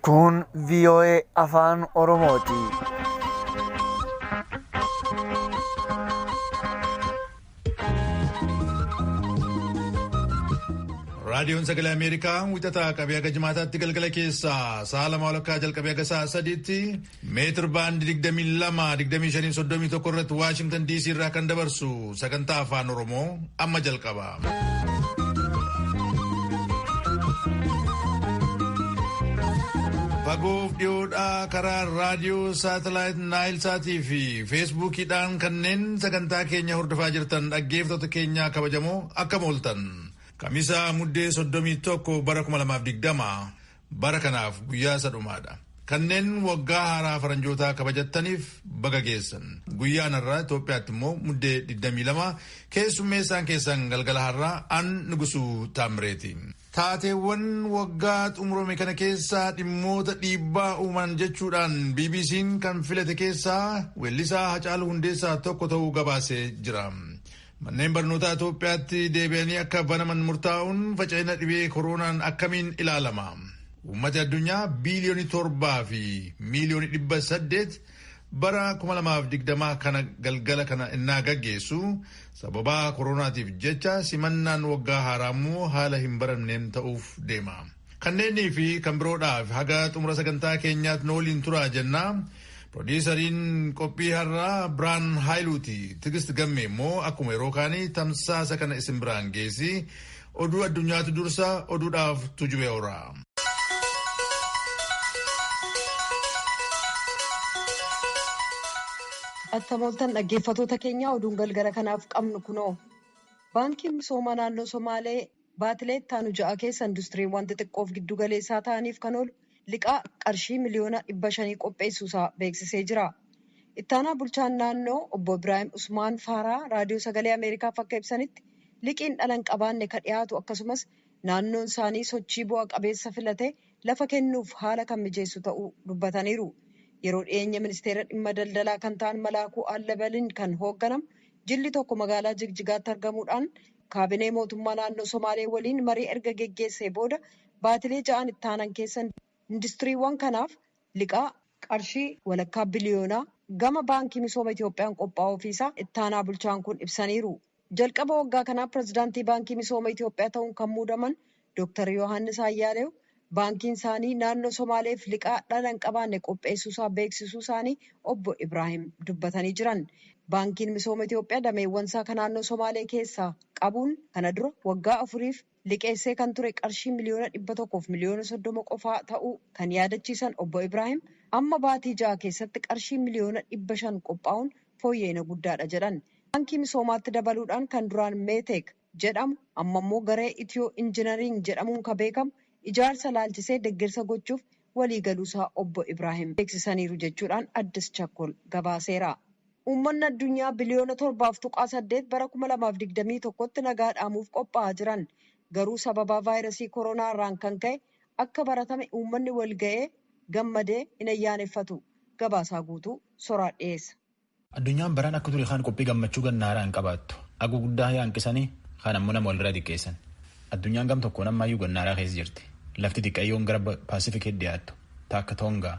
Kun VOA Afaan Oromooti. Raadiyoon Sagalee Ameerikaa wixataa qabee haga jimaataatti galgala keessaa sa'a lama walakkaa jalqabee haga sa'a sadiitti meetir baandii 22-25-31 irratti Waashingtan DC irraa kan dabarsu sagantaa afaan Oromoo amma jalqaba. Fagoof dhiyoodhaa karaa raadiyoo saatalaayit Naayil Saatii fi feesbuukiidhaan kanneen sagantaa keenya hordofaa jirtan dhaggeeffattoota keenya kabajamoo akkam ooltan. Kamisaa muddee 31 bara 2020 bara kanaaf guyyaa sadhumaadha. Kanneen waggaa haaraa faranjootaa kabajattaniif baga geessan. Guyyaan har'aa Itoophiyaatti immoo muddee 22 keessummeessaan keessan galgala har'aa an Nugusuu Taamreeti. Taateewwan waggaa xumurame kana keessaa dhimmoota dhiibbaa uuman jechuudhaan BBC'n kan filate keessaa weellisaa Hacaaluu Hundeessaa tokko ta'uu gabaasee jira. Manneen barnootaa Itoophiyaatti deebi'anii akka banaman murtaa'uun faca'ina dhibee koronaan akkamiin ilaalama? Uummata addunyaa biiliyoonii 7 fi miiliyoonii 800 bara 2020 kana galgala kana innaa gaggeessu sababa koronaatiif jecha simannaan waggaa haaraa immoo haala hin baramneen ta'uuf deema. Kanneenii fi kan biroodhaaf haga xumura sagantaa keenyaatti waliin turaa jennaa. Produusariin qophii har'aa Biraan Haayiluuti. Tigist Gammee immoo akkuma yeroo kaanii tamsaasa kana isin biraan geessi. Oduu addunyaatu dursa oduudhaaf tujubee oora. Attamooltan dhaggeeffattoota keenya oduun galgala kanaaf qabnu kunoo. Baankiin misoomaa naannoo Somaalee baatilee ittaanu 6 keessa industiriiwwan xixiqqoof giddu galeessaa ta'aniif kan oolu liqaa qarshii miliyoona 500 qopheessuusaa beeksisee jira. Ittaanaa bulchaan naannoo obbo Ibraahim Usmaan Faaraa raadiyoo sagalee Ameerikaaf akka ibsanitti liqiin dhala hin qabaanne kan dhiyaatu akkasumas naannoon isaanii sochii bu'a qabeessa filatee lafa kennuuf haala kan mijeessu ta'uu dubbataniiru. Yeroo dhiyeenya ministeera dhimma daldalaa kan ta'an Malaakuu Allabaliin kan hoogganamu jilli tokko magaalaa Jigjigaatti argamuudhaan kaabinee mootummaa naannoo Somaalee waliin marii erga geggeessee booda baatilee 6 ittaanan keessa industiriiwwan kanaaf liqaa qarshii walakkaa biliyoonaa gama baankii misooma Itoophiyaan qophaa'uu ofiisaa ittaanaa bulchaan kun ibsaniiru. Jalqaba waggaa kanaa pirezidaantii baankii misooma Itoophiyaa ta'uun kan muudaman Dr. Yohaannis Ayyaaleew baankiin isaanii naannoo Somaaleef liqaa dhala hin qabaanne qopheessuusaa beeksisuu isaanii obbo Ibraahim dubbatanii jiran. Baankiin misooma Itoophiyaa dameewwansaa kan naannoo Somaalee keessaa qabuun kana dura waggaa 4f liqeessee kan ture qarshii miliyoona 100 fi miliyoona 30 qofaa ta'uu kan yaadachiisan obbo Ibraahim amma baatii 6 keessatti qarshii miliyoona 500 qophaa'uun fooyya'ina guddaadha jedhan. Baankii misoomaatti dabaluudhaan kan duraan Meetek jedhamu amma immoo garee Itiyoo Injinariing jedhamuun kan beekamu ijaarsa laalchisee deeggarsa gochuuf waliigaluusaa obbo Ibraahim beeksisaniiru jechuudhaan Addis Chakkol gabaaseera. Uummanni addunyaa biliyoona 7.8 bara 2021tti nagaa dhaamuuf qophaa'aa jiran garuu sababa vaayirasii koronaa irraan kan ka'e akka baratame uummanni wal ga'ee gammadee hin ayyaaneffatu. Gabaasaa guutuu soraa dhiyeessa. Addunyaan baraan akka ture kan qophii gammachuu gannaaraa hin qabaattu. Aguu guddaa hanqisanii kan ammoo nama walirra xiqqeessan. Addunyaan gam tokkoon ammaayyuu gannaaraa keessa jirti. Lafti xiqqayyoon gara Paasifikiitti dhiyaattu takka Toongaa,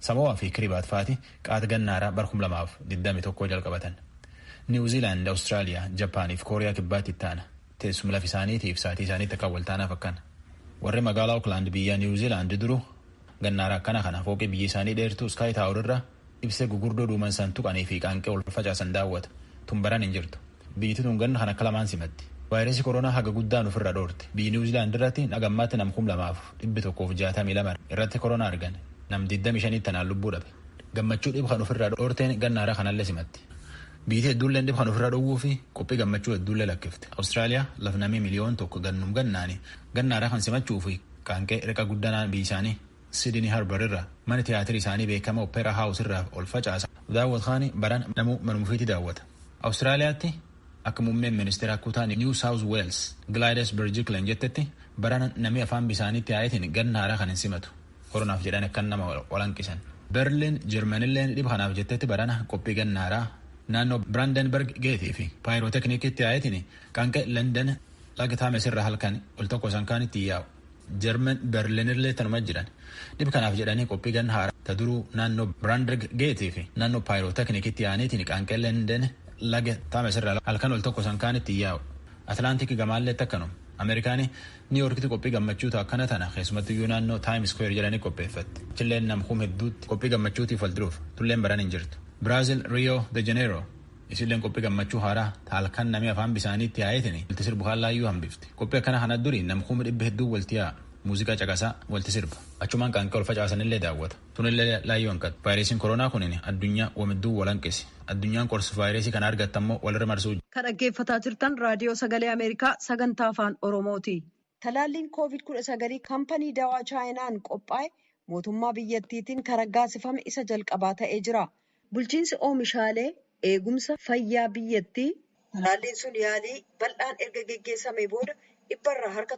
Samo'aa fi Kiribaat fa'aati qaata gannaaraa bara 2021 jalqabatan. Niwuziilaand, Awustiraaliyaa, Japaanii fi Kooriyaa kibbaatti itti aana. Teessuma lafa isaaniitiif saatii isaaniitti akka waltaanaaf akkana. Warri magaalaa Ooklaand biyya Niwuziilaand duru gannaaraa akkana kana fooqee biyya isaanii dheertuu Skaayi Taawur irra ibsee gugurdoo duuman san tuqanii fi qaanqee ol facaasan daawwata. Tumbaran hin jirtu. Biyyi tun ganna kan akka lamaan simatti. Vaayirasii koronaa haga guddaan ofirra dhoorte. Biyyi Niwuziilaand irratti nagammaatti nam 2,162 irratti koronaa argan. Nam 25 tanaan lubbuu dhabe. Gammachuu dhib kan ofirra dhoorteen gannaaraa kanallee simatti. Biyyi hedduulleen dhib kan ofirra dhowwuu fi qophii gammachuu hedduullee lakkifte. Awustiraaliyaa lafnamii miliyoon tokko gannum gannaani gannaaraa kan simachuu fi qaanqee riqa guddanaan biyyi isaanii Sidney Harbour irra mana tiyaatirii isaanii beekama Opera House irraa ol facaasa. Daawwatanii baran namuu manumufiitti daawwata. Awustiraaliyaatti akka muummeen ministeera kutaa New South Wales Gladys Berejiklian jettetti baran namni afaan bisaaniitti yaa'itiin gannaaraa kan hin simatu. Koronaaf jedhan akka nama walanqisan. Berliin Jarmanilleen dhib kanaaf jettetti barana qophii gannaaraa naannoo Brandenburg geetii fi paayiroteknikitti yaa'itiin qaanqee London laga Taamesirra halkan ol tokko sankaanitti yaa'u. Jarman Berliinillee tanuma jiran. Dhib kanaaf jedhanii qophii gan haaraa ta duruu naannoo Brandenburg geetii fi naannoo paayiroteknikitti yaa'aniitiin qaanqee London laga Taamesirra halkan ol tokko sankaanitti yaa'u. Atlaantik gamaallee takkanuma. Ameerikaanii Niiyorkitti qophii gammachuu ta'u akkana tana keessumattuu iyyuu naannoo Times Square jedhanii qopheeffatti. Chilleen namkuum hedduutti qophii gammachuutiif wal diruuf tulleen baran hin jirtu. Biraazil Rio de Janeiro isilleen qophii gammachuu haaraa halkan namni afaan bisaaniitti yaa'eetiin walti sirbu haallaayyuu hambifti. Qophii akkana kana durii namkuum dhibba hedduu walti yaa'a. Muuziqaa caqasaa walti sirba. Achumaan qaanqee ol facaasanillee daawwata. Tunillee laayyoo hin qabu. Vaayirasiin koronaa kunin addunyaa wamidduu walanqisi. Addunyaan qorsi vaayirasii kana argattammoo walirra marsuu. Kan dhaggeeffataa jirtan raadiyoo sagalee Ameerikaa sagantaa afaan Oromooti. Talaalliin COVID-19 kaampanii dawaa chaayinaan qophaa'e mootummaa biyyattiitiin kan raggaasifame isa jalqabaa ta'ee jira. Bulchiinsi oomishaalee eegumsa fayyaa biyyattii talaalliin sun yaalii bal'aan erga geggeessamee booda dhibbarraa harka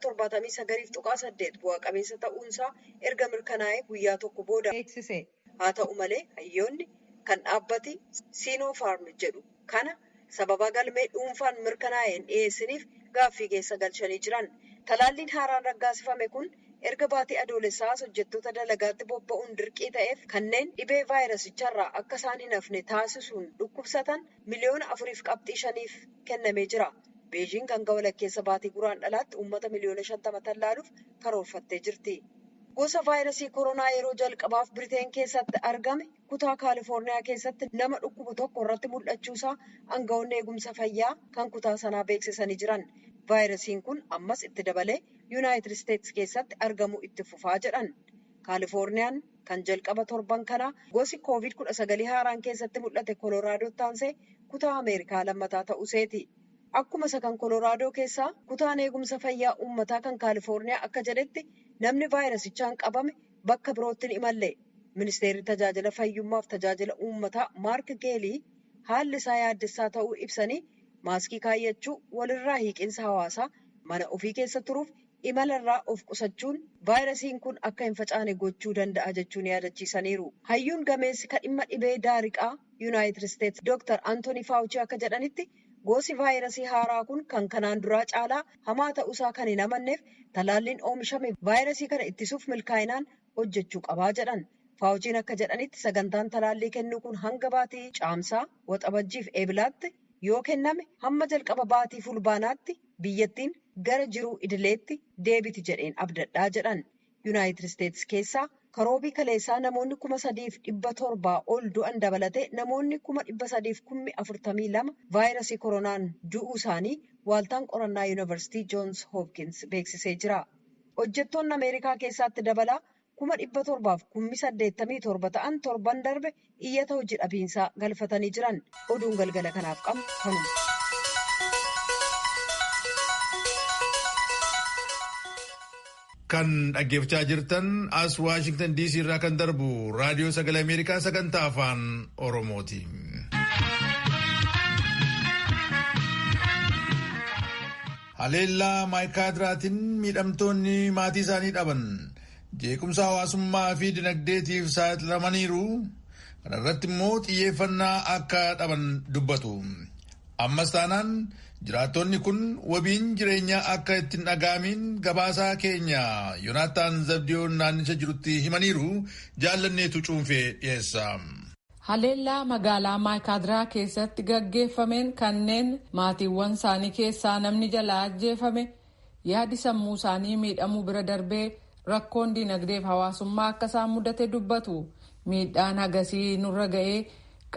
79.8 bu'aa qabeessa ta'uunsaa erga mirkanaa'ee guyyaa tokko booda beeksise. Haa ta'u malee hayyoonni kan dhaabbati Sinopharm jedhu kana sababa galmee dhuunfaan mirkanaa'een dhiyeessiniif gaaffii keessa galchanii jiran. Talaalliin haaraan raggaasifame kun erga baatii adoolessaa hojjettoota dalagaatti bobba'uun dirqii ta'eef kanneen dhibee vaayirasicharraa akka isaan hin hafne taasisuun dhukkubsatan miliyoona 4.5 kennamee jira. Beejiing hanga walakkeessa baatii guraandhalaatti uummata miliyoona 50 tallaaluuf karoorfattee jirti. Gosa vaayirasii koronaa yeroo jalqabaaf Biriteen keessatti argame kutaa Kaalifoorniyaa keessatti nama dhukkubu tokko irratti mul'achuusaa aangawoonni eegumsa fayyaa kan kutaa sanaa beeksisanii jiran. Vaayirasiin kun ammas itti dabalee Yuunaayitid Isteetsi keessatti argamu itti fufaa jedhan. Kaalifoorniyaan kan jalqaba torban kanaa gosi COVID-19 haaraan keessatti mul'ate Koloraadotti taansee kutaa Ameerikaa lammataa ta'uuseeti. Akkuma isa kan Kolooraadoo keessaa kutaan eegumsa fayyaa uummataa kan Kaalifoorniyaa akka jedhetti namni vaayirasichaan qabame bakka birootti hin imalle. Ministeerri tajaajila fayyummaaf tajaajila uummataa Maark Geelii haalli isaa yaaddessaa ta'uu ibsanii maaskii kaayyachuu, walirraa hiiqinsa hawaasaa, mana ofii keessa turuuf imalarraa of qusachuun vaayirasiin kun akka hin facaane gochuu danda'a jechuun yaadachiisaniiru. Hayyuun gameessi kan dhimma dhibee daariqaa Yuunaayitid Isteetsi Dr. Anthony Fauci akka jedhanitti gosi vaayirasii haaraa kun kan kanaan duraa caalaa hamaa ta'uusaa kan hin amanneef talaalliin oomishame vaayirasii kana ittisuuf milkaa'inaan hojjechuu qabaa jedhan. Fauciin akka jedhanitti sagantaan talaallii kennuu kun hanga baatii caamsaa, waxabajjiif eebilaatti yoo kenname hamma jalqaba baatii fulbaanaatti biyyattiin gara jiruu idileetti deebiti jedheen abdadhaa jedhan. Yuunaayitid Isteetsi keessaa karoobii kaleessaa namoonni 3,700 ol du'an dabalatee namoonni 342,042 vaayirasii koronaan du'uu isaanii waaltaan qorannaa yuunivarsiitii Joons Hopkins beeksisee jira. Hojjettoonni Ameerikaa keessatti dabalaa 787 ta'an torban darbe iyyata hojii dhabiinsaa galfatanii jiran. Oduun galgala kanaaf qabnu kanuma. Kan dhaggeeffachaa jirtan as Waashingtan DC irraa kan darbu raadiyoo sagalee Ameerikaa sagantaa afaan Oromooti. Haleellaa maayikaadiraatiin miidhamtoonni maatii isaanii dhaban jeequmsa hawaasummaa fi dinagdeetiif saaxilamaniiru. Kana irratti immoo xiyyeeffannaa akka dhaban dubbatu. Ammas taanaan jiraattonni kun wabiin jireenyaa akka ittiin dhaga'amiin gabaasaa keenya Yoonaataan Zabdiyoon naannicha jirutti himaniiru. Jaallanneetu cuunfee dhiyeessa. Haleellaa magaalaa Maayikaadiraa keessatti gaggeeffameen kanneen maatiiwwan isaanii keessaa namni jalaa ajjeefame yaadi sammuu isaanii miidhamuu bira darbee rakkoon dinagdeef hawaasummaa akka isaan mudate dubbatu. Miidhaan hagasii nurra ga'ee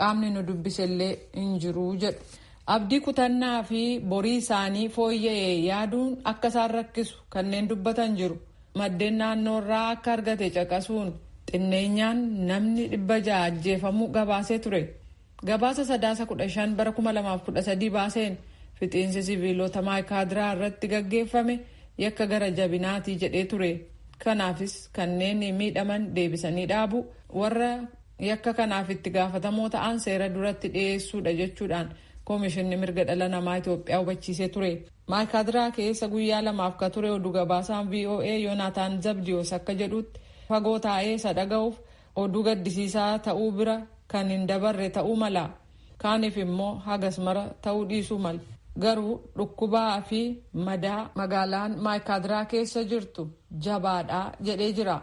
qaamni nu dubbisellee hin jiru jedhu. Abdii kutannaa fi borii isaanii fooyya'ee yaaduun akka isaan rakkisu kanneen dubbatan jiru. Maddeen naannoo irraa akka argate caqasuun xinneenyaan namni 600 ajjeefamuu gabaasee ture. Gabaasa 15/2013 baaseen fixiinsi siviilota Maayikaadiraa irratti gaggeeffame yakka gara jabinaatii jedhee ture. Kanaafis kanneen miidhaman deebisanii dhaabu warra yakka kanaaf itti gaafatamoo ta'an seera duratti dhiyeessuudha jechuudhaan Koomishinni mirga dhala namaa Itoophiyaa hubachiisee ture. Maayikaadiraa keessa guyyaa 2 ka ture oduu gabaasaan VOA Yoonaataan Zabdiyoos akka jedhutti fagoo taa'ee isa dhaga'uuf oduu gaddisiisaa ta'uu bira kan hin dabarre ta'uu mala. kaaniif immoo hagas mara ta'uu dhiisuu mala. Garuu dhukkubaa fi madaa magaalaan maayikaadiraa keessa jirtu jabaadhaa jedhee jira.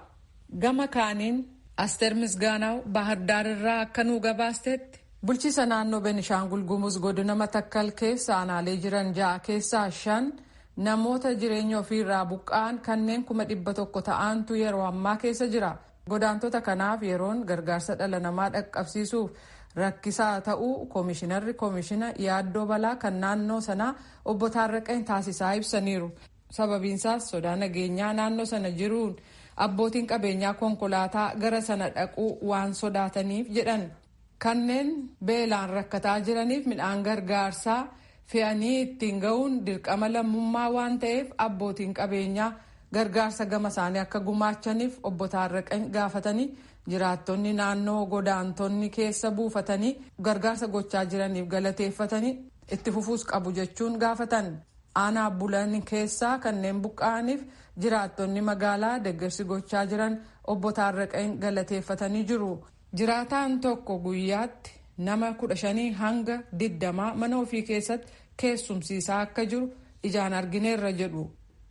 Gama kaaniin Asteer Misgaanaw Baahirdaar irraa akka nuu gabaastetti bulchiisa naannoo Beenishaangul Gumuz godina Matakkal keessa aanaalee jiran 6 keessaa 5 namoota jireenya ofiirraa buqqa'an kanneen 100,000 ta'antu yeroo ammaa keessa jira. Godaantota kanaaf yeroon gargaarsa dhala namaa dhaqqabsiisuuf rakkisaa ta'uu koomishina yaaddoo balaa kan naannoo sanaa obbo Taarraqeen taasisaa ibsaniiru. Sababiinsaas sodaa nageenyaa naannoo sana jiruun abbootiin qabeenyaa konkolaataa gara sana dhaquu waan sodaataniif jedhan. Kanneen beelaan rakkataa jiraniif midhaan gargaarsaa fe'anii ittiin ga'uun dirqama lammummaa waan ta'eef abbootiin qabeenyaa gargaarsa gama isaanii akka gumaachaniif obbo Taarraqeen gaafatanii jiraattonni naannoo godaantonni keessa buufatanii gargaarsa gochaa jiraniif galateeffatanii itti fufuus qabu jechuun gaafatan. Aanaa bulan keessaa kanneen buqqa'aniif jiraattonni magaalaa deeggarsi gochaa jiran obbo Taarraqeen galateeffatanii jiru. Jiraataan tokko guyyaatti nama 15 hanga 20 mana ofii keessatti keessumsiisaa akka jiru ijaan argineerra jedhu.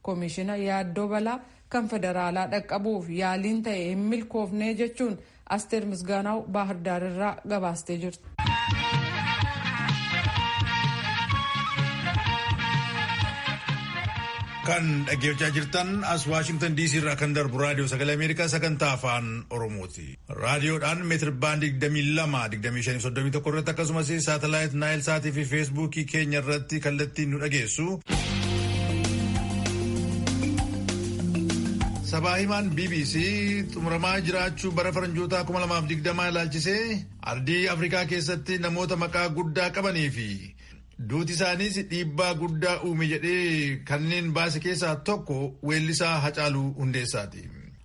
Koomishina yaaddoo balaa kan federaalaa dhaqqabuuf yaaliin ta'e hin milkoofne jechuun Asteer Misgaanaw Baahirdaar irraa gabaastee jirti. Kan dhaggeeffachaa jirtan as Waashingtan DC irraa kan darbu raadiyoo sagalee Ameerikaa sagantaa afaan Oromooti. Raadiyoodhaan meetir baandii 22-25-31 irratti akkasumas saatalaayit Naayil Saatii fi Feesbuukii keenya irratti kallattiin nu dhageessu. Sabaa himaan BBC xumuramaa jiraachuu bara faranjootaa 2020 ilaalchisee ardii Afrikaa keessatti namoota maqaa guddaa qabanii fi duuti isaaniis dhiibbaa guddaa uume jedhee kanneen baase keessaa tokko weellisaa Hacaaluu Hundeessaati.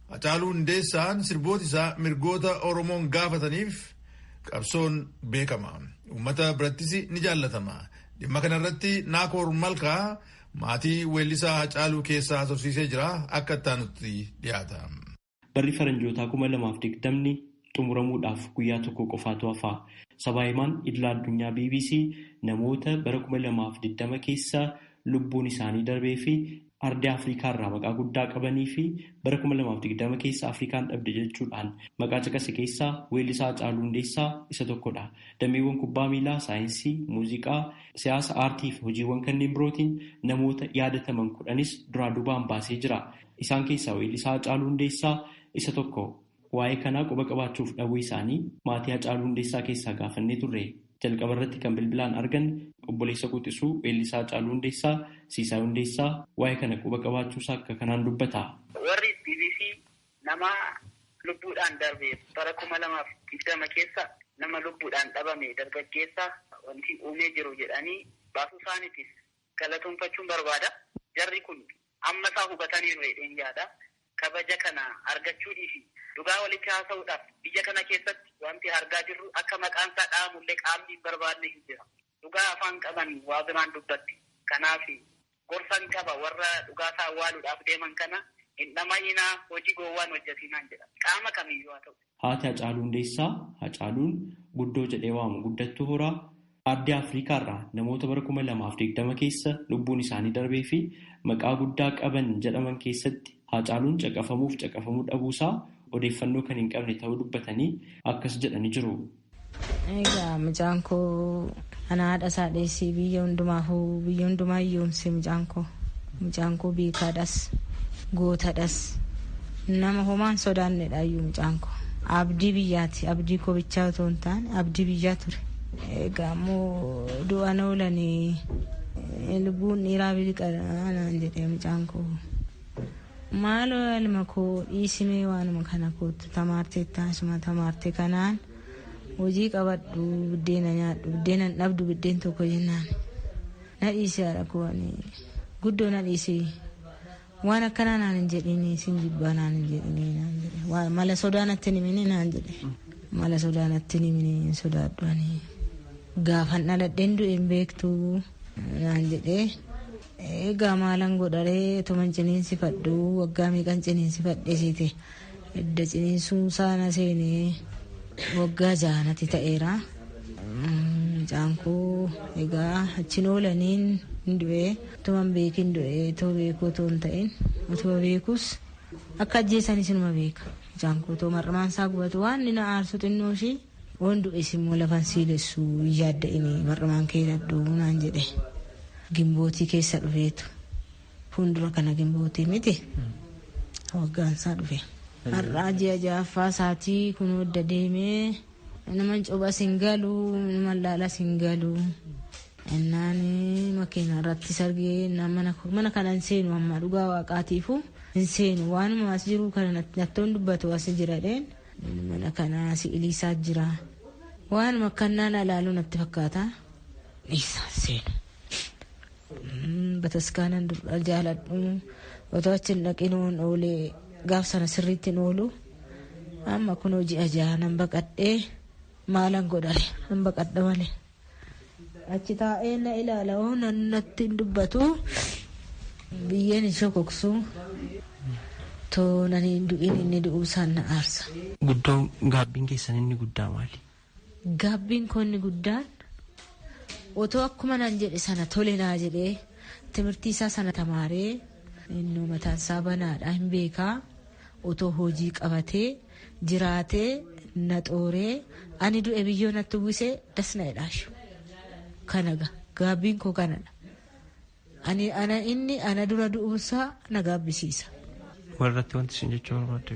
Hacaaluu Hundeessaan sirboota isaa mirgoota Oromoon gaafataniif qabsoon beekama. Uummata birattis ni jaallatama. Dhimma kanarratti Naakoor Malkaa maatii weellisaa Hacaaluu keessaa haasofsiisee jira akka ittaanutti dhiyaata. Barri faranjootaa 2020 xumuramuudhaaf guyyaa tokko qofaatu hafa. Sabaa himaan idil addunyaa BBC namoota bara 2020 keessa lubbuun isaanii darbee fi ardii Afrikaa irraa maqaa guddaa qabanii fi bara 2020 keessa Afrikaan dhabde jechuudhaan maqaa caqase keessaa weellisaa Hacaaluu Hundeessaa isa tokkodha. Dameewwan kubbaa miilaa, saayinsii, muuziqaa, siyaasa, aartii fi hojiiwwan kanneen birootiin namoota yaadataman 10 duraa duubaan baasee jira. Isaan keessaa weellisaa Hacaaluu Hundeessaa isa tokko. Waa'ee kanaa quba qabaachuuf dhabuu isaanii maatii Hacaaluu Hundeessaa keessaa gaafannee turre. Jalqaba irratti kan bilbilaan argan obboleessa quxisuu weellisaa Hacaaluu Hundeessaa Siisaa Hundeessaa waa'ee kana quba qabaachuusaa akka kanaan dubbata. Warri BBC nama lubbuudhaan darbe bara 2020 keessa nama lubbuudhaan dhabame dargaggeessa wanti uumee jiru jedhanii baasuu isaaniitiif galatoomfachuun barbaada. Jarri kun amma isaa hubataniiru jedheen yaada. Kabaja kana argachuudhii fi dhugaa walitti haasa'uudhaaf biyya kana keessatti wanti argaa jirru akka maqaan isaa dhahamullee qaamni hin barbaadne hin jira. Dhugaa afaan qaban waa biraan dubbatti. Kanaaf gorsan qaba warra dhugaa isaa awwaaluudhaaf deeman kana hin dhamayinaa hojii gowwaan hojjetinaan jedha. Qaama kamiyyuu haa ta'u. Haati Hacaaluu Hundeessaa Hacaaluun guddoo jedhee waamu guddattuu horaa ardii Afrikaa irraa namoota bara 2020 keessa lubbuun isaanii darbee fi maqaa guddaa qaban jedhaman keessatti Hacaaluun caqafamuuf caqafamuu dhabuusaa odeeffannoo kan hin qabne ta'uu dubbatanii akkas jedhanii jiru. Egaa mucaan koo ana haadha isaa dheessii biyya hundumaa yoomse mucaan koo beekaadhas gootadhas nama homaan sodaannedha iyyuu mucaan koo abdii biyyaati abdii koo bichaa otoo hin taane abdii biyyaa ture. Egaa immoo du'aan oolanii lubbuun dhiiraa biliqanaan jedhee mucaan koo. Maaloo ilma koo dhiisimee waanuma kana kootu tamaartee taasuma tamaartee kanaan hojii qabadhu buddeena nyaadhu buddeena dhabdu buddeen tokko jennaan na dhiisee haadha koo guddoo na dhiisee waan akkanaa naan hin jedhini sin jibbaa naan hin jedhini naan jedhe mala sodaanatti nimini naan jedhe mala sodaanatti nimini sodaadhu ani gaafan dhaladheen du'een beektu naan jedhee. Egaa maalan godharee toman ciniinsifadhu waggaa meeqan ciniinsifadheesiite edda ciniinsuun saana seenee waggaa 6 ta'eera. mucaan koo egaa achiin oolaniin hin du'ee utuman beekin du'ee too beekuu otoo hin ta'in utuma beekus akka ajjeesanis inuma beeka mucaan koo too mar'amaan isaa gubatu waan inni aarsu xinnoo ishii waan du'es immoo lafan siilessu yaadda'ini mar'amaan kee dadduu naan jedhe gimbootii keessa dhufeetu fuuldura kana gimbootii miti waggaansaa dhufe har'aa ji'a ja'affaa isaatii kun wadda deemee naman cobas hin galu naman laalas hin galu innaan makiina irratti sargee mana kana hin seenu amma dhugaa waaqaatiifu hin seenu waanuma as jiru kana nattoon dubbatu as jiradheen mana kana si iliisaa jira waanuma kannaan alaaluu natti fakkaata dhiisaa seenu bataskaanan jaaladhu otoo achiin dhaqinuun oolee gaaf sana sirriitti hin oolu amma kun hojii ajaa nan baqadhee maalan godhale nan baqadha malee achi taa'ee na ilaala waan natti hin dubbatu biyyeen hin shokoksu too nani hin du'in inni du'uu isaan na aarsa. Guddoon gaabbiin keessan inni guddaa maali? Gaabbiin koo inni guddaan otoo akkuma nan jedhe sana tole naa jedhee timirtii isaa sana tamaaree innoo mataan isaa banaadha hin beekaa otoo hojii qabatee jiraatee na xooree ani du'e biyyoo natti uwwisee dasna jedhaashu kanaga gaabbiin koo kanadha inni ana dura du'uusaa na gaabbisiisa. Warratti wanti isin jechuu barbaadde?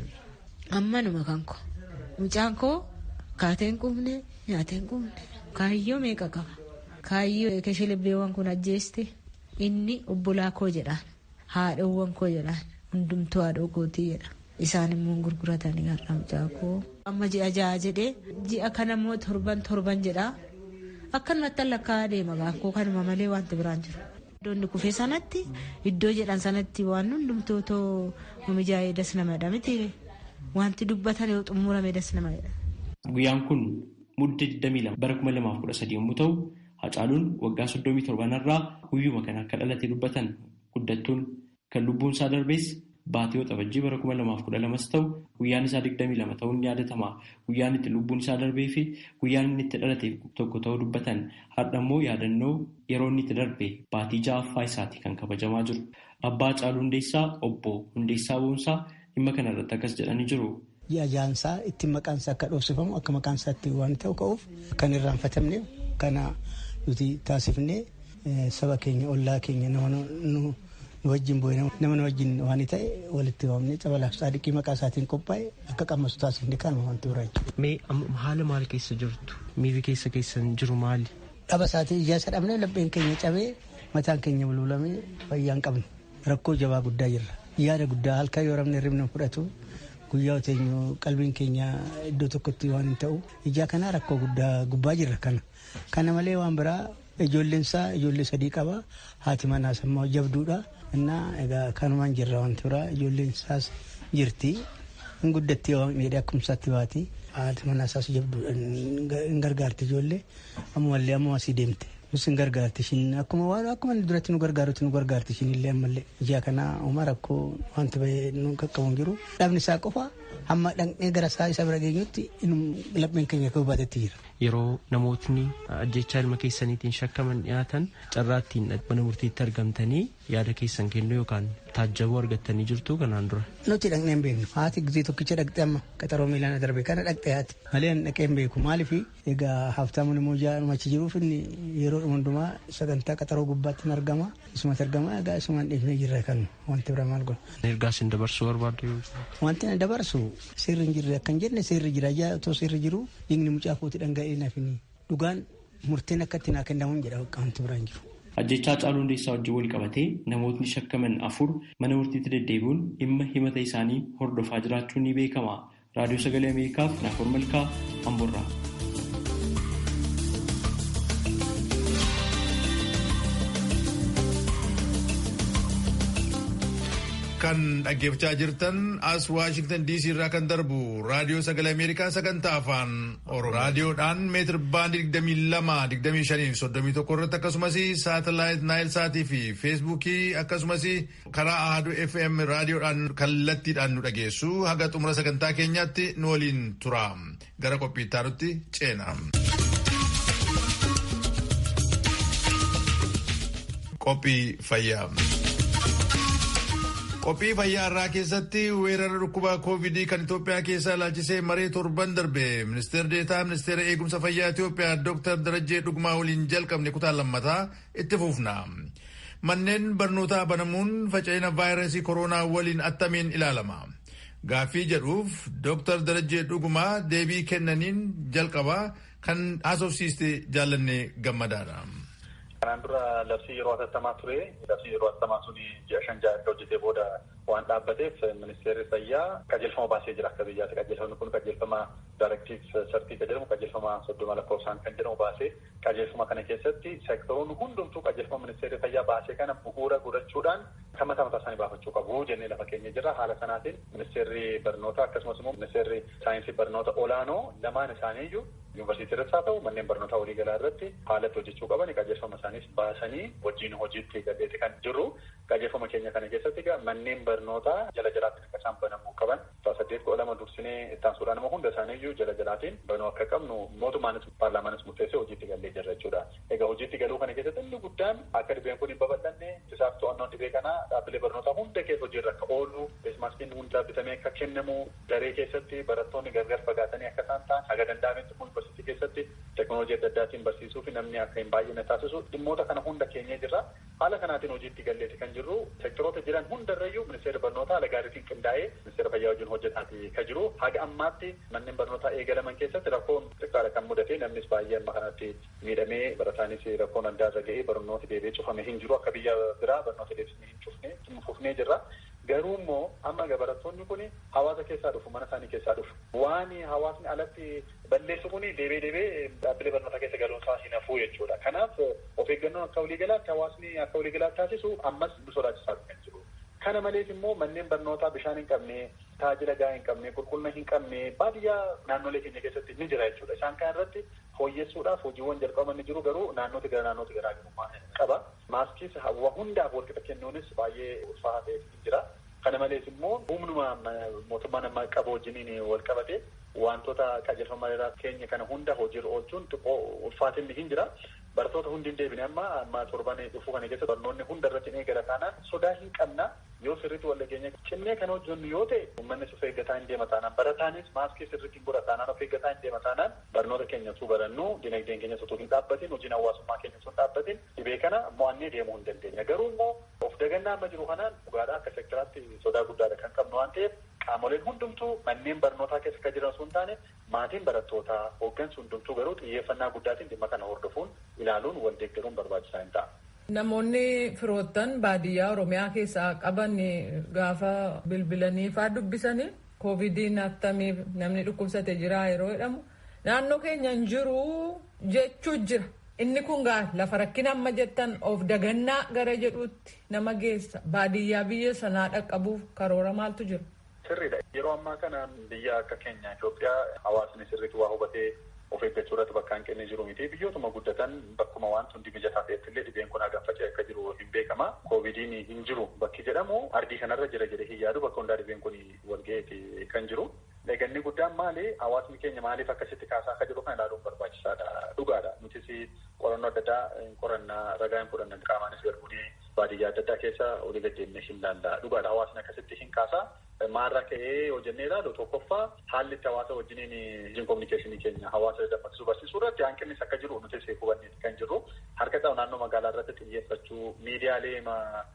Ammanuma kan koo mucaan koo kaateen qubne nyaateen qubne kaayyoo meeqa qaba kaayyoo keshilibbeewwan kun ajjeeste inni obbolaa koo jedhaan haadhawwan koo jedhaan hundumtuu haadhoo kootii jedha isaan immoo gurguratanii har'a mucaa koo amma ji'a ja'a jedhee ji'a kana immoo torban jedhaa akkanumatti lakkaa deema gaakkoo kanuma malee wanti biraan jiru. Iddoon kufee sanatti iddoo jedhan sanatti waan hundumtuu too mijaa'ee das namadha miti wanti dubbatan yoo xumurame das namadha. Guyyaan kun mudde 22 bara 2013 yommuu ta'u Hacaaluun waggaa 37 irraa guyyuma kana akka dhalate dubbatan guddattuun kan lubbuun isaa darbees baatii waxabajjii bara 2012 ta'u guyyaan isaa 22 ta'uun yaadatama. Guyyaan itti lubbuun isaa darbee fi guyyaan inni itti dhalate tokko ta'uu dubbatan har'a immoo yaadannoo yeroo inni itti darbe baatii ja'affaa isaati kan kabajamaa jiru. Abbaa Hacaaluu Hundeessaa obbo Hundeessaa Boonsaa dhimma kana irratti akkas jedhanii jiru. Ajaansaa itti maqaansaa akka dhoofsifamu akka maqaansaatti waan ta'u ka'uuf kan irraanfatamne kana nuti taasifnee saba keenya ollaa keenya nu wajjin boo'ee nama wajjin waan ta'e walitti waamnee cabalaaf saadiqii maqaa isaatiin qophaa'e akka qammasu taasifne kanuma wanti biraati. Mee haala maal keessa jirtu? Miirri keessan jiru maali? Dhaba isaatii ijaasa dhabnee lapheen keenya cabee mataan keenya bulbulamee fayyaan qabnu rakkoo jabaa guddaa jirra. Yaada guddaa halkan yoo rabne ribna fudhatu guyyaa oteenyu qalbiin keenya iddoo tokkotti waan hin ta'u ijaa kana rakkoo guddaa gubbaa jirra kana malee waan biraa ijoollee sadii qaba haati manaas ammoo jabduudha innaa egaa kanumaan jirra wanti biraa ijoolleen isaas jirti hin guddatti waan miidhaa akkumsaatti baati haati manaasaas jabduudha hin gargaarti ijoollee ammallee ammoo asii deemte nus hin gargaarti ishiin akkuma duratti nu gargaarutti nu gargaarti ishiin illee ammallee ijaa kana uumaa rakkoo wanti bahee nu qaqqabuun jiru dhabni isaa qofa hamma dhaqnee gara isaa bira geenyutti lapheen keenya akka hubaatetti jira. Yeroo namootni ajjechaa ilma keessaniitiin shakkaman dhiyaatan carraattiin mana murtiitti argamtanii yaada keessan kennuu yookaan taajjabuu argattanii jirtu kanaan dura. Nuti dhaqnee hin beeknu haati gisee tokkicha dhaqxe amma qaxaroo miilaan darbe kana dhaqxe haati malee dhaqee hin beeku maaliif egaa haftaamuun immoo jaalumachi jiruuf inni yeroo hundumaa sagantaa qaxaroo gubbaatti hin argama isumatti argama egaa isumaan dhiifnee jirra kan wanti bira maal godha. Ergaas hin dabarsuu barbaadde wanti na dabarsu seerri hin jirre akka hin jenne seerri jira otoo seerri jiru dhiigni mucaa kooti dhanga'ee nafini dhugaan murteen akkatti naa kennamuun jedha wanti biraan jiru. Ajjechaa Hacaaluu Hundeessaa wajjin wal qabatee namootni shakkaman 4 mana murtiitti deddeebi'uun dhimma himata isaanii hordofaa jiraachuun ni beekama. Raadiyoo Sagalee Ameerikaaf Naakoor Malkaa Amboorraa. Kan dhaggeeffachaa jirtan as Waashingtan DC irraa kan darbu raadiyoo Sagalee Ameerikaa sagantaa afaan Oromoo. Raadiyoodhaan meetir baandii 22-25-31 irratti akkasumas saatalaayit Naayil Saatii fi Feesbuukii akkasumas karaa Ahaduu FM raadiyoodhaan kallattiidhaan nu dhageessu haga xumura sagantaa keenyaatti nu waliin tura. Gara qophii itti aanutti ceena. qophii fayyaa. Qophii fayyaa irraa keessatti weerara dhukkuba koovidii kan Itoophiyaa keessaa ilaalchisee maree torban darbe ministeera deetaa ministeera eegumsa fayyaa Itoophiyaa Dr. Darajjee Dhugumaa waliin jalqabne kutaa lammataa itti fufna. Manneen barnootaa banamuun faca'ina vaayirasii koronaa waliin attamiin ilaalama. Gaaffii jedhuuf Dr. Darajjee Dhugumaa deebii kennaniin jalqabaa kan haasofsiiste Jaallannee Gammadaadha. Kanaan dura labsii yeroo hatattamaa ture. Labsii yeroo hatattamaa suni ji'a 5 erga hojjetee booda waan dhaabbateef ministeerri fayyaa qajeelfama baasee jira akka biyyaatti. Qajeelfamni kun qajeelfama Directive 30 kan jedhamu qajeelfama 30 lakkoofsaan kan jedhamu baasee qajeelfama kana keessatti sektoroonni hundumtuu qajeelfama ministeerri fayyaa baasee kana bu'uura godhachuudhaan kan mataa isaanii baafachuu qabu jennee lafa keenya jirra. Haala sanaatiin ministeerri barnoota akkasumas immoo ministeerri saayinsii barnoota olaanoo lamaan isaaniiyyuu yuunivarsiitii irratti haa ta'u manneen barnootaa waliigalaa irratti haalatti hojjechuu qaban qajeelfama isaaniis baasanii wajjin hojiitti galleeti kan jiru. Qajeelfama keenya kana keessatti manneen barnootaa jala jalaatti akka isaan banamuu qaban 8-12 dursinee ittaansuudhaan immoo hunda isaaniiyyuu jala jalaatiin banuu akka qabnu mootummaanis paarlaamaanis murteessee hojiitti gallee jirra jechuudha. Egaa hojiitti galuu kana keessatti inni guddaan akka dhibeen kun hin babal'anne isaaf to'annoon dhibee kanaa dhaabbilee barnootaa hunda keessa hojiirra akka oolu feesmaaskiin hundaa bitamee akka kennamu daree keessatti barattoonni gargar fagaatanii akka isaan ta'an haga danda'ametti kun yuunivarsiitii keessatti teekinooloojii adda addaatiin barsiisuu fi namni akka hin baay'ine taasisu dhimmoota kana hunda keenyee jirra. Haala kanaatiin hojiitti galleeti kan jirru sektoroota jiran hundarrayyuu ministeera barnootaa haala gaariitiin qindaa'ee ministeera fayyaa wajjin hojjetaati kan jiru. Haga ammaatti manneen barnootaa eegalaman keessatti rakkoon xiqqaadha kan mudate namnis baay'ee amma kanatti miidhamee barataanis rakkoon adda irra ga'ee barnooti deebi'ee cufame hin jiru. Akka biyya biraa barnoota deebisnee hin cufne fufnee jirra. Garuu immoo amma barattoonni kun hawaasa keessaa dhufu mana isaanii keessaa dhufu waan hawaasni alatti balleessu kun deebi'ee dhaabbilee barnootaa keessa galuun isaa hin hafuu jechuudha. Kanaaf of eeggannoon akka waliigalaatti hawaasni akka waliigalaatti taasisu ammas sodaachisaa kan jiru. Kana malees immoo manneen barnootaa bishaan hin qabne tajaajila gahaa hin qabne qulqullina hin qabne baadiyyaa naannolee keenya keessatti ni jira jechuudha. Isaan kana irratti fooyyessuudhaaf hojiiwwan jalqabaman ni jiru garuu naannooti garaagarummaa qaba. Maaskiis hundaaf walqixa kennuunis baay'ee ulfaataa ta'ee jira. Kana malees immoo humnuma mootummaan amma qabu wajjiniin wal qabate wantoota qajeelfama keenya kana hunda hojiirra oolchuun xiqqoo ulfaatinni hin jira. Barattoota hundi hin deebine amma torban dhufuu kana keessa barnoonni hunda irratti eegala taanaan sodaa hin qabna. Yoo sirriitti wal dhageenya cinnee kan hojjennu yoo ta'e uummannis of eeggataa hin deema taanaan barataanis maaskii sirriitti hin godha taanaan of eeggataa hin deema taanaan barnoota keenya utuu barannu dinagdeen keenya utuu hin dhaabbatin hojiin hawaasummaa keenya utuu hin dhaabbatin dhibee kana mo'annee deemuu hin dandeenya. Garuu immoo of dagannaa amma jiru kanaan dhugaadhaa akka sektaraatti sodaa guddaadha kan qabnu waan ta'eef qaamoleen hundumtuu manneen barnootaa keessa kan jiran sun taane maatiin barattootaa hooggansi hundumtuu garuu xiyyeeffannaa guddaatiin dhimma kana hordofuun ilaaluun wal deeggaruun barbaachisaa hin ta'a. Namoonni firoottan baadiyyaa Oromiyaa keessaa qaban gaafa bilbilanii fa'aa dubbisanii koovidiin attamiif namni dhukkubsate jira yeroo jedhamu naannoo keenya hin jiru jechuu jira. Inni kun lafa rakkina amma jettan of dagannaa gara jedhuutti nama geessa. Baadiyyaa biyya sanaa dhaqqabuuf karoora maaltu jira? Sirriidha. Yeroo ammaa kana biyya akka keenya Itoophiyaa hawaasni sirriitti waa hubatee of eeggachuu irratti bakka hanqinni jiru miti. Biyyootuma guddatan bakkuma waan hundi mijataa ta'etti illee dhibeen kun hagam faca'ee akka jiru hin beekama. Koovidiin hin jiru bakki jedhamu ardii kanarra jira jedhee hin yaadu bakka hundaa dhibeen kun wal ga'eeti kan jiru. Eeganni guddaan maali? Hawaasni keenya maaliif akkasitti kaasaa akka jiru kan ilaaluun barbaachisaadha. Dhugaadha. Nutis qorannoo adda addaa qorannaa ragaa hin fudhannan qaamaanis garbuunee baadiyyaa adda addaa keessa olii gaddeemne hin laalla. Dhugaadha. Hawaasni akkasitti hin kaasaa. Maarraa ka'ee yoo jennee ilaalu tokkoffaa haalli itti hawaasa wajjiniin kominikeeshinii keenya hawaasa dammaqsuu barsiisuu irratti hanqinnis akka jiru nuti hubanneeti kan jirru. Harka ta'u naannoo magaalaa irratti xiyyeeffachuu miidiyaalee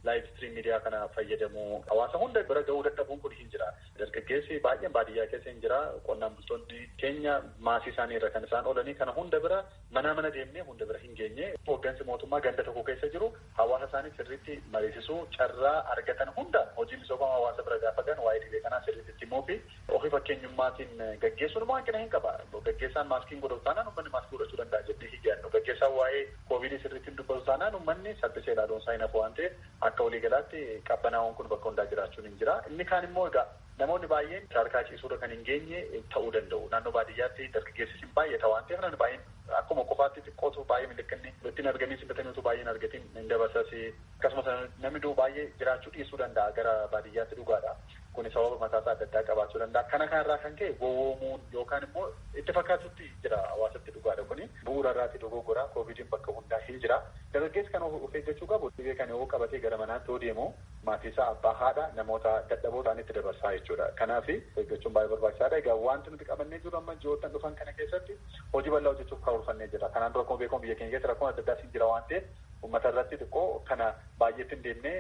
laayiv istiriim miidiyaa kana fayyadamuu hawaasa hunda bira ga'uu dadhabuun kun hin jira. Dargaggeessi baay'een baadiyyaa keessa hin jira. Qonnaan bultoonni keenya maasii isaanii irra kan isaan oolanii kana hunda bira mana deemnee hunda bira hin geenye. Hooggansi mootummaa ganda tokko keessa jiru hawaasa isaanii sirriitti mariisisuu carraa argatan hunda hojii misooma hawaasa bira gaafa gan dhibee kanaa sirriitti himuu fi ofii fakkeenyummaatiin gaggeessuun immoo hanqina hin qaba. Gaggeessaan maaskiin godhatu taanaan uummanni maaskii godhachuu danda'a jettee hin yaadnu. Gaggeessaan waa'ee koovidii sirriitti hin dubbatu taanaan uummanni saffisee ilaaluun isaa hin hafu waan ta'eef akka waliigalaatti qabbanaa'uun kun bakka hundaa jiraachuun hin jira. Inni kaan immoo egaa namoonni baay'een sadarkaa ciisuudha kan hin geenye ta'uu danda'u. Naannoo baadiyyaatti dargaggeessis hin baay'ata waan ta'eef namni baay'een akkuma qofaatti xiqqootu baay'ee miliqinni ittiin arganii simbatanii utuu baay'een argatiin hin dabarsas akkasumas namni du'u baay'ee jiraachuu dhiisuu danda'a gara baadiyyaatti dhugaadha. kun sababa mataasaa adda addaa qabaachuu danda'a. Kana kanarraa kan ka'e gowwoomuun yookaan immoo itti fakkaatutti jira hawaasatti dhugaadha kuni. Bu'uura irraatti dogoggoraa koovidiin bakka hundaa hin jira. Dargaggeessi kan of eeggachuu qabu dhibee kan yoo qabatee gara manaatti yoo deemu maatii isaa abbaa haadha namoota dadhaboo ta'anitti dabarsaa jechuudha. Kanaaf eeggachuun baay'ee barbaachisaadha. Egaa wanti nuti qabannee jiru amma ji'oottan dhufan kana keessatti hojii bal'aa hojjechuuf karoorfannee jira. Kanaan dura akkuma beekamu biyya keenya keessa rakkoon adda addaa jira waan ta'eef uummata irratti xiqqoo kana baay'eetti hin deemnee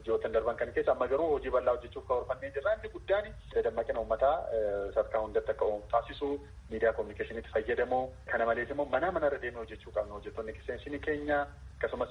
ji'oottan darban kana keessa amma garuu hojii bal'aa hojjechuuf karoorfannee jirra. Inni guddaan dammaqina uummataa sadarkaa hundatti akka oomishu taasisuu, miidiyaa kominikeeshiniitti fayyadamuu, kana malees immoo manarra deemee hojjechuu qabna. Hojjettoonni ekisteenshinii keenya akkasumas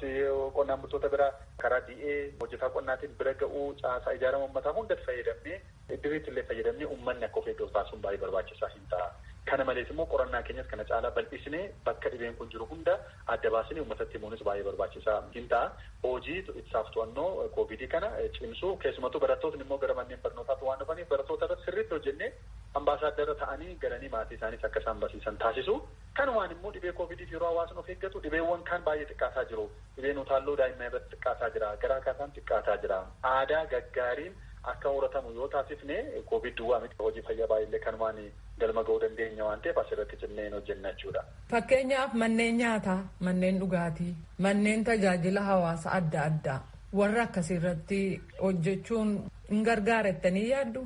qonnaan bultoota bira karaa DA hojjetaa qonnaatiin bira ga'uu, caasaa ijaarama uummataa hundatti fayyadamnee iddiriitti illee fayyadamnee uummanni akka of eeggatu taasisuun baay'ee barbaachisaa hin ta'a. Kana malees immoo qorannaa keenyas kana caalaa bal'isnee bakka dhibeen kun jiru hunda adda baasinee uummatatti himuunis baay'ee barbaachisaa hin ta'a. Hojii ittisaaf to'annoo koovidii kana cimsuu keessumattuu barattootni immoo gara manneen barnootaatti waan dhufaniif barattoota irratti sirriitti hojjennee ambaasaaddara ta'anii galanii maatii isaaniis akka isaan barsiisan taasisu. Kanumaan immoo dhibee koovidiif yeroo hawaasni of eeggatu dhibeewwan kaan baay'ee xiqqaataa jiru. Dhibeen utaalloo daa'imman irratti xiqqaataa jira. Garaa kaasaan xiqqaataa jira. Aadaa gaggaariin akka horatamu yoo taasifne koovid duwwaa miti hojii fayyaa baay'ee kanumaan galma ga'uu dandeenya waan ta'eef asirratti cimnee hojjenna jechuudha. Fakkeenyaaf manneen nyaataa, manneen dhugaatii, manneen tajaajila hawaasa adda addaa warra akkasiirratti hojjechuun hin gargaarettanii yaaddu?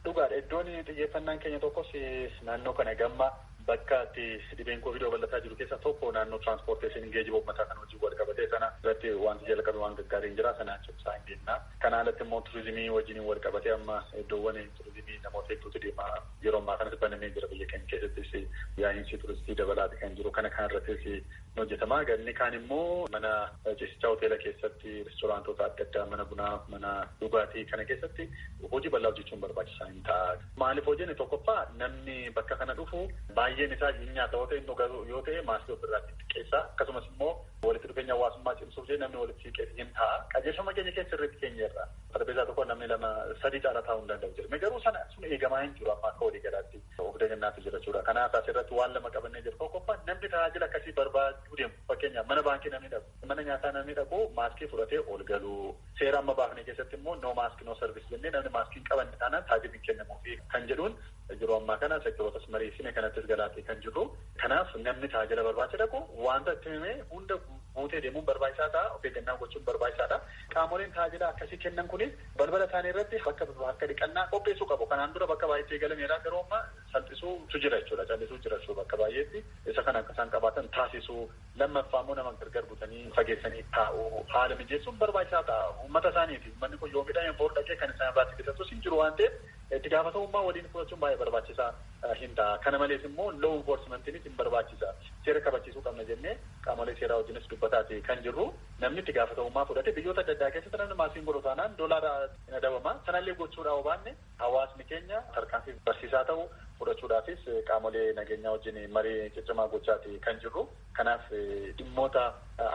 Dhugaadha. Iddoon xiyyeeffannaan keenya tokkos naannoo kana gamma bakka itti dhibeen koovidii babal'ataa jiru keessa tokko naannoo tiraanspoorteeshinii geejjiba uummataa kan hojii wal qabatee sana irratti wanti jalqabe waan gaggaariin jira sana cimsaa hin deemna. Kana alatti immoo turizimii wajjin wal qabatee amma iddoowwan turizimii namoota hedduutu deema yeroo ammaa kanas banamee jira biyya keenya keessattis yaa'insi turistii dabalaati kan jiru kana kanarrattis hojjetama. Inni kaan immoo mana ciisichaa hoteela keessatti restoraantoota adda addaa mana bunaa mana dhugaatii kana keessatti hojii bal'aa hojjechuun barbaachisaa hin ta'a. Maaliif hojjenne tokkoffaa namni bakka kana dhufu baay'een isaa nyaata yoo ta'e inni dhugatu yoo ta'e maaskii ofirraatti xiqqeessa akkasumas immoo walitti dhufeenya hawaasummaa cimsuuf jedhee namni walitti siqeessi hin ta'a. Qajeelfama keenya keessa irratti keenya irra xarbeezaa tokko namni lama sadii caalaa taa'uu hin danda'u jira. Garuu sana sun eegamaa hin jiru amma akka walii galaatti of deeggannaatu jira jechuudha. Kanaaf asirratti waan lama qabannee jiru tokkoffaa namni tajaajila akkasii barbaaduu deemu fakkeenyaaf mana baankii namni dhaqu mana nyaataa namni dhaqu maaskii fudhatee ol galuu seera amma baafne keessatti immoo no maaskii no sarviis jennee namni maaskii hin qabanne taanaan tajaajilli kennamuufi kan jedhuun yeroo ammaa kana sektorotas mariisine kanattis galaatee kan jirru. Kanaaf namni tajaajila barbaachisa dhaqu wanta itti himee hunda guutee deemuun barbaachisaa ta'a. Of eeggannaa gochuun barbaachisaadha. Qaamoleen tajaajila akkasii kennan kunis balbala isaanii irratti bakka dhiqannaa qopheessuu qabu. Kanaan dura bakka baay'eetti eegalameera garuu amma salphisuutu jira jechuudha. Callisuu jira jechuudha bakka baay'eetti. Isa kana akka isaan qabaatan taasisuu lammaffaa immoo nama gargar butanii fageessanii taa'uu haala mijeessuun barbaachisaa ta'a. Uummata isaaniiti. Uummanni kun yoo midhaan boor dhaqee kan isaan irraatti bitatus hin jiru waan ta'eef itti gaafatamummaa waliin fudhachuun baay'ee barbaachisaa hin ta'a. Kana malees immoo law enforcementiinis hin barbaachisa. Seera kabachiisuu qabna jennee qaamolee seeraa wajjinis dubbataati kan jirru. Namni itti gaafatamummaa fudhate biyyoota adda addaa keessatti namni maasiin godhu taanaan doolaara hin adabama. Sanallee gochuudhaa hubaanne hawaasni keenya tarkaanfii barsiisaa ta'u fudhachuudhaafis qaamolee nageenyaa wajjin marii ciccimaa gochaati kan jirru. Kanaaf dhimmoota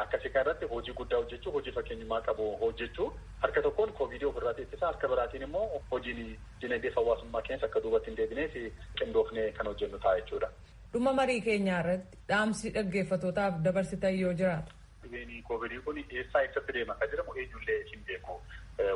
akkasii kan irratti hojii guddaa hojjechuu, hojii fakkeenyummaa qabu hojjechuu harka tokkoon koovidii ofirraatti ittisa, harka biraatiin immoo hojiin dinagdee hawaasummaa keessa akka duubatti hin deebineef qindoofnee kan hojjennu ta'a jechuudha. Dhuma marii keenyaa irratti dhaamsi dhaggeeffattootaaf dabarsitan yoo jiraatu. Dhibeen koovidii kun eessaa eessatti deema kan jedhamu eenyullee hin beeku.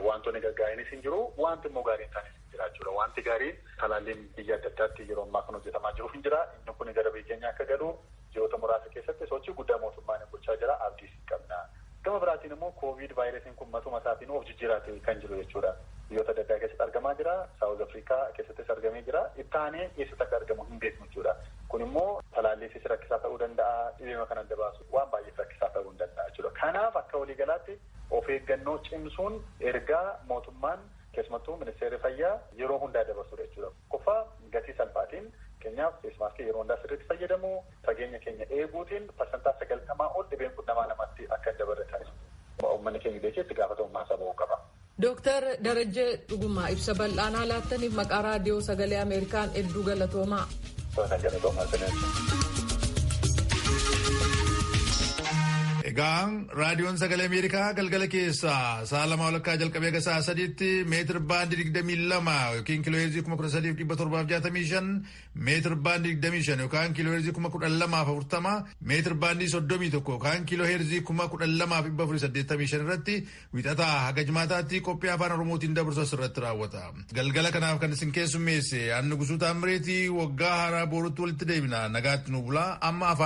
Wantoonni gaggaariinis hin jiru, wanti immoo gaariin taanis hin jira jechuudha. Wanti gaariin talaalliin biyya adda addaatti yeroo ammaa kan hojjetamaa jiru hin jira. Inni kun gara biyya keenyaa akka galu ji'oota muraasa keessatti sochii guddaa mootummaan gochaa jira. Abdiis qabna. Gama biraatiin immoo koovid vaayirasiin kun matuma isaatiin of jijjiiraatee kan jiru jechuudha. Biyyoota adda addaa keessatti argamaa jira. Saawuz Afrikaa keessattis argamee jira. Ittaanee eessatti akka argamu hin beeknu jechuudha. Kun immoo talaalliifis rakkisaa ta'uu danda'a. Dhibee kana adda baasu waan baay'ee rakkisaa ta'uu hin danda'a jechuudha. Kanaaf akka waliigalaatti of eeggannoo cimsuun ergaa mootummaan keessumattuu ministeerri fayyaa yeroo hundaa dabarsudha jechuudha. Qofa gatii salphaatiin keenyaaf feesmaaskii yeroo hundaa sirriitti fayyadamu fageenya keenya eeguutiin parsantaa 90 ol dhibeen kun namatti akka hin dabarre taasisa. Uummanni keenya beekee itti gaafatamummaa isaa ba'uu qaba. Dooktar Darajjee Dhugumaa ibsa bal'aanaa laattaniif maqaa raadiyoo sagalee Ameerikaan hedduu galatoomaa. Egaa raadiyoon sagalee Ameerikaa galgala keessaa sa'a 2:00 jalqabee hanga sa'a 3tti meetir baandii 22 yookiin kiiloo heerzii 13,765 meetir baandii 25 yookaan kiiloo heerzii 1240 meetir baandii 31 yookaan kiiloo heerzii 12,485 irratti wixataa haga jimaataatti qophii afaan Oromootiin dabarsu irratti raawwata. Galgala kanaaf kan isin keessummeesse Annu Gusuu Taamreetii waggaa haaraa boorutti walitti deebina nagaatti nu bulaa amma afaan